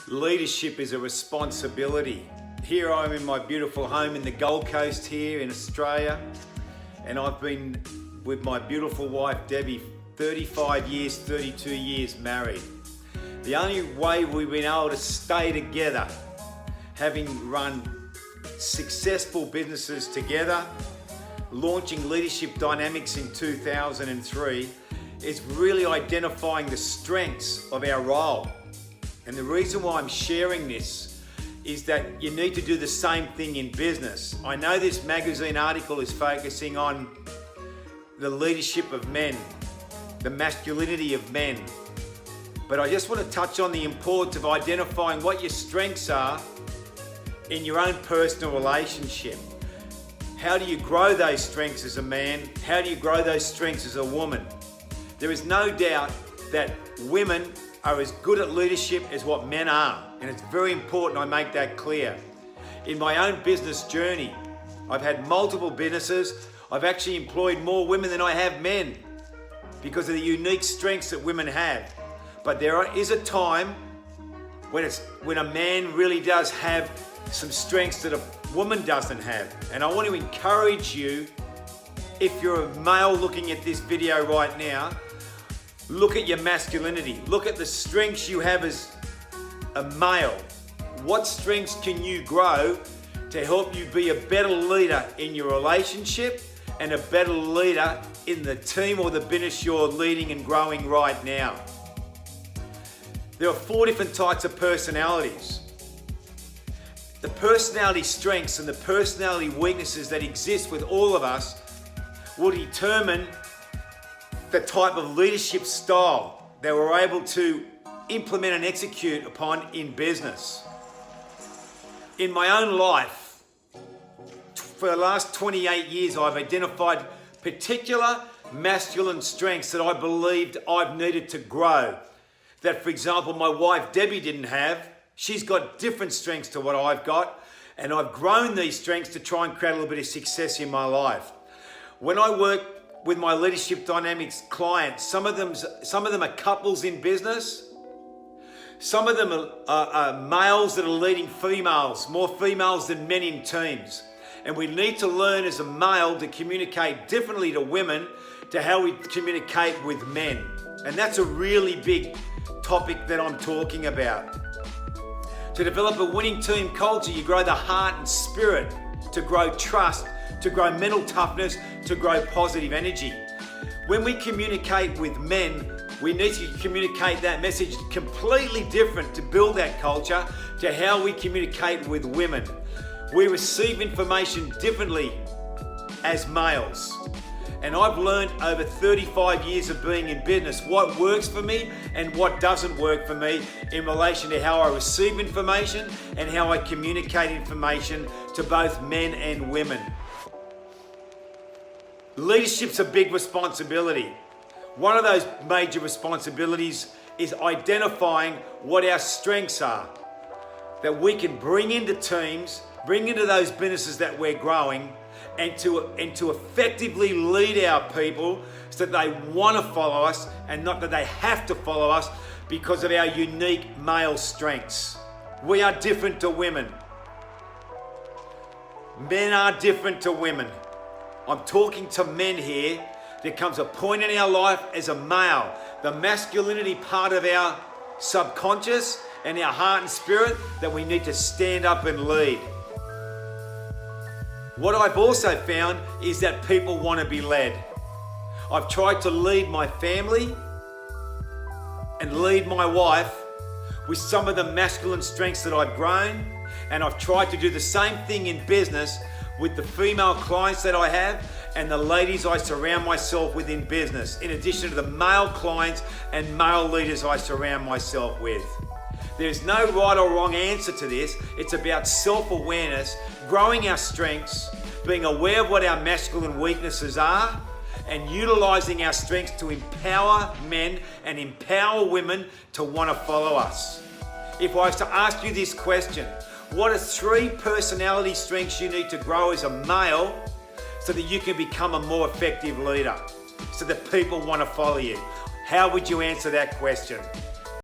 Leadership is a responsibility. Here I am in my beautiful home in the Gold Coast here in Australia, and I've been with my beautiful wife Debbie 35 years, 32 years married. The only way we've been able to stay together, having run successful businesses together, launching Leadership Dynamics in 2003, is really identifying the strengths of our role. And the reason why I'm sharing this is that you need to do the same thing in business. I know this magazine article is focusing on the leadership of men, the masculinity of men. But I just want to touch on the importance of identifying what your strengths are in your own personal relationship. How do you grow those strengths as a man? How do you grow those strengths as a woman? There is no doubt that women are as good at leadership as what men are, and it's very important I make that clear. In my own business journey, I've had multiple businesses. I've actually employed more women than I have men because of the unique strengths that women have. But there is a time when a man really does have some strengths that a woman doesn't have. And I want to encourage you, if you're a male looking at this video right now, look at your masculinity. Look at the strengths you have as a male. What strengths can you grow to help you be a better leader in your relationship and a better leader in the team or the business you're leading and growing right now? There are 4 different types of personalities. The personality strengths and the personality weaknesses that exist with all of us will determine the type of leadership style that we're able to implement and execute upon in business. In my own life, for the last 28 years, I've identified particular masculine strengths that I believed I've needed to grow. That, for example, my wife Debbie didn't have. She's got different strengths to what I've got, and I've grown these strengths to try and create a little bit of success in my life. When I work with my Leadership Dynamics clients, some of them are couples in business. Some of them are males that are leading females, more females than men in teams. And we need to learn as a male to communicate differently to women to how we communicate with men. And that's a really big topic that I'm talking about. To develop a winning team culture, you grow the heart and spirit, to grow trust, to grow mental toughness, to grow positive energy. When we communicate with men, we need to communicate that message completely different to build that culture to how we communicate with women. We receive information differently as males. And I've learned over 35 years of being in business what works for me and what doesn't work for me in relation to how I receive information and how I communicate information to both men and women. Leadership's a big responsibility. One of those major responsibilities is identifying what our strengths are that we can bring into teams, bring into those businesses that we're growing, and to effectively lead our people so that they want to follow us and not that they have to follow us because of our unique male strengths. We are different to women. Men are different to women. I'm talking to men here. There comes a point in our life as a male, the masculinity part of our subconscious and our heart and spirit, that we need to stand up and lead. What I've also found is that people want to be led. I've tried to lead my family and lead my wife with some of the masculine strengths that I've grown, and I've tried to do the same thing in business with the female clients that I have and the ladies I surround myself with in business, in addition to the male clients and male leaders I surround myself with. There's no right or wrong answer to this. It's about self-awareness, growing our strengths, being aware of what our masculine weaknesses are, and utilizing our strengths to empower men and empower women to want to follow us. If I was to ask you this question, what are 3 personality strengths you need to grow as a male so that you can become a more effective leader, so that people want to follow you? How would you answer that question?